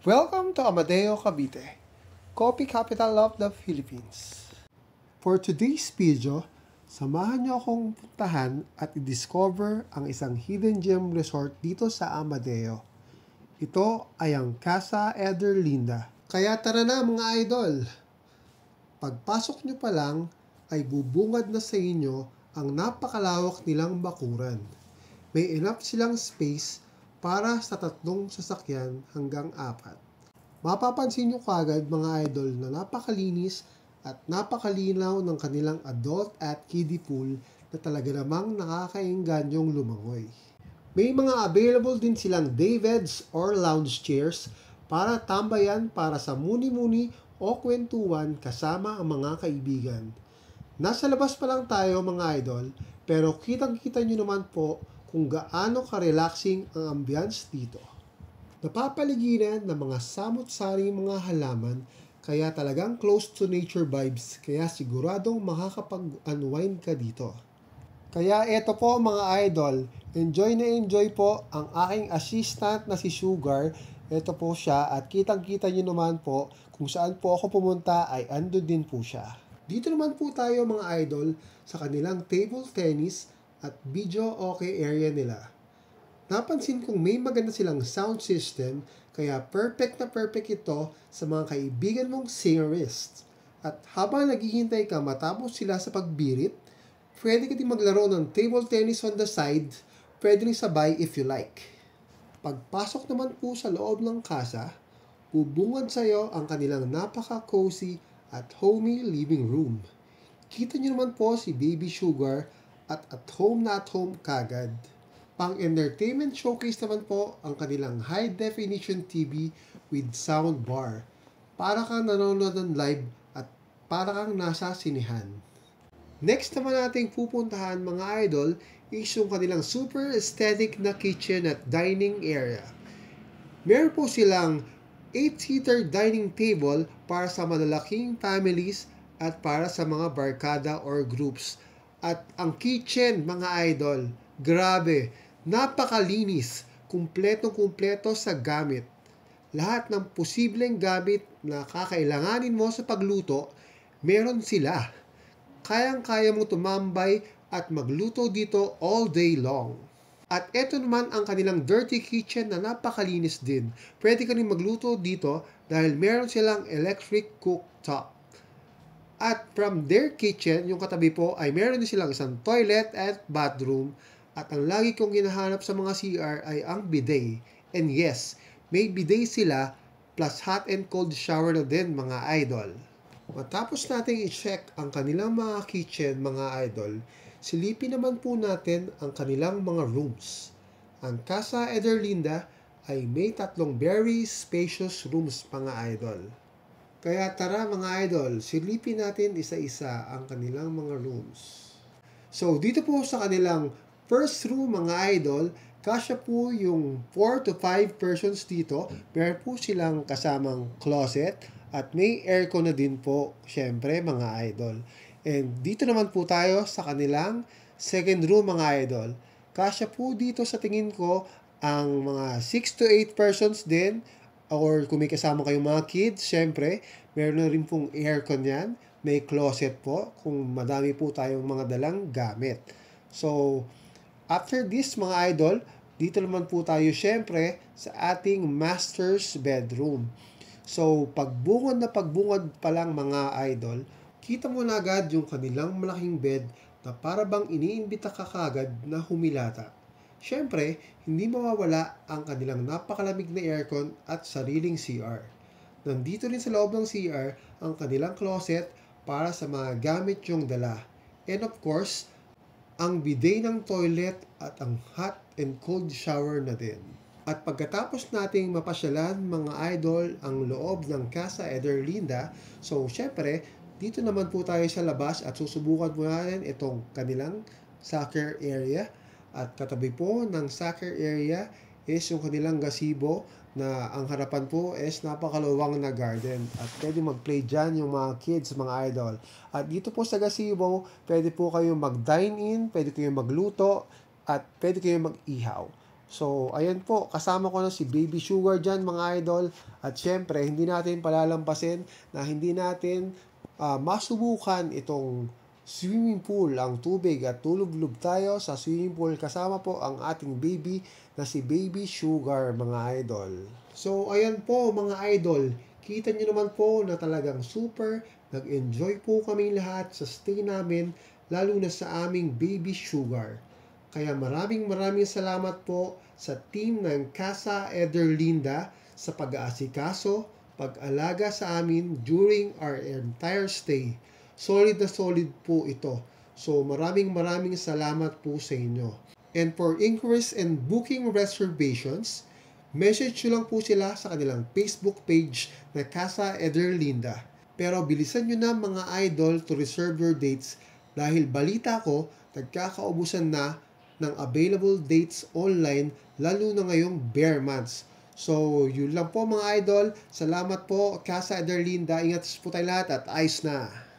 Welcome to Amadeo Cavite, Coffee Capital of the Philippines. For today's video, samahan niyo akong puntahan at i-discover ang isang hidden gem resort dito sa Amadeo. Ito ay ang Casa Ederlinda. Kaya tara na mga idol! Pagpasok niyo pa lang ay bubungad na sa inyo ang napakalawak nilang bakuran. May enough silang space para sa 3 sasakyan hanggang 4. Mapapansin nyo kagad mga idol na napakalinis at napakalinaw ng kanilang adult at kiddie pool na talaga namang nakakaingganyong lumangoy. May mga available din silang day beds or lounge chairs para tambayan para sa muni-muni o kwentuhan kasama ang mga kaibigan. Nasa labas pa lang tayo mga idol, pero kitang-kita nyo naman po kung gaano ka-relaxing ang ambience dito. Napapaligiran ng mga samot-saring mga halaman kaya talagang close to nature vibes kaya siguradong makakapag-unwind ka dito. Kaya eto po mga idol, enjoy na enjoy po ang aking assistant na si Sugar. Eto po siya at kitang-kita nyo naman po kung saan po ako pumunta ay ando din po siya. Dito naman po tayo mga idol sa kanilang table tennis at video okay area nila. Napansin kong may maganda silang sound system kaya perfect na perfect ito sa mga kaibigan mong singerists. At habang naghihintay ka matapos sila sa pagbirit, pwede ka din maglaro ng table tennis on the side, pwede rin sabay if you like. Pagpasok naman po sa loob ng casa, bubungad sa iyo ang kanilang napaka-cozy at homey living room. Kita niyo naman po si Baby Sugar at home kagad. Pang-entertainment showcase naman po ang kanilang high-definition TV with sound bar. Para kang nanonood ng live at para kang nasa sinihan. Next naman nating pupuntahan mga idol is yung kanilang super aesthetic na kitchen at dining area. Meron po silang 8-seater dining table para sa malalaking families at para sa mga barkada or groups. At ang kitchen, mga idol, grabe, napakalinis, kumpletong-kumpleto sa gamit. Lahat ng posibleng gamit na kakailanganin mo sa pagluto, meron sila. Kayang-kaya mo tumambay at magluto dito all day long. At eto naman ang kanilang dirty kitchen na napakalinis din. Pwede ka rin magluto dito dahil meron silang electric cooktop. At from their kitchen, yung katabi po ay meron din silang isang toilet at bathroom. At ang lagi kong hinahanap sa mga CR ay ang bidet. And yes, may bidet sila plus hot and cold shower na din mga idol. Matapos natin i-check ang kanilang mga kitchen mga idol, silipin naman po natin ang kanilang mga rooms. Ang Casa Ederlinda ay may 3 very spacious rooms mga idol. Kaya tara mga idol, silipin natin isa-isa ang kanilang mga rooms. So dito po sa kanilang first room mga idol, kasya po yung 4 to 5 persons dito. Meron po silang kasamang closet at may aircon na din po, syempre mga idol. And dito naman po tayo sa kanilang second room mga idol. Kasya po dito sa tingin ko ang mga 6 to 8 persons din. Or kung may kasama kayong mga kids, syempre, meron na rin pong aircon yan. May closet po kung madami po tayong mga dalang gamit. So, after this mga idol, dito naman po tayo syempre sa ating master's bedroom. So, pagbungad na pagbungad pa lang mga idol, kita mo na agad yung kanilang malaking bed na para bang iniimbita ka kagad na humilata. Siyempre, hindi mawawala ang kanilang napakalamig na aircon at sariling CR. Nandito rin sa loob ng CR ang kanilang closet para sa mga gamit yung dala. And of course, ang bidet ng toilet at ang hot and cold shower na din. At pagkatapos nating mapasyalan mga idol ang loob ng Casa Ederlinda, so syempre, dito naman po tayo sa labas at susubukan po natin itong kanilang soccer area. At katabi po ng soccer area is yung kanilang gazebo na ang harapan po is napakaluwang na garden. At pwede mag-play dyan yung mga kids, mga idol. At dito po sa gazebo, pwede po kayong mag-dine in, pwede kayong magluto, at pwede kayong mag-ihaw. So, ayan po, kasama ko na si Baby Sugar dyan mga idol. At syempre, hindi natin palalampasin na hindi natin masubukan itong swimming pool, ang tubig at tulog-lub tayo sa swimming pool kasama po ang ating baby na si Baby Sugar mga idol. So, ayan po mga idol, kita nyo naman po na talagang super nag-enjoy po kami lahat sa stay namin, lalo na sa aming Baby Sugar. Kaya maraming salamat po sa team ng Casa Ederlinda sa pag-aasikaso, pag-alaga sa amin during our entire stay. Solid na solid po ito. So maraming salamat po sa inyo. And for inquiries and booking reservations, message nyo lang po sila sa kanilang Facebook page na Casa Ederlinda. Pero bilisan nyo na mga idol to reserve your dates dahil balita ko nagkakaubusan na ng available dates online lalo na ngayong bare months. So, yun lang po mga idol. Salamat po, Casa Ederlinda. Ingat po tayo lahat at ayos na.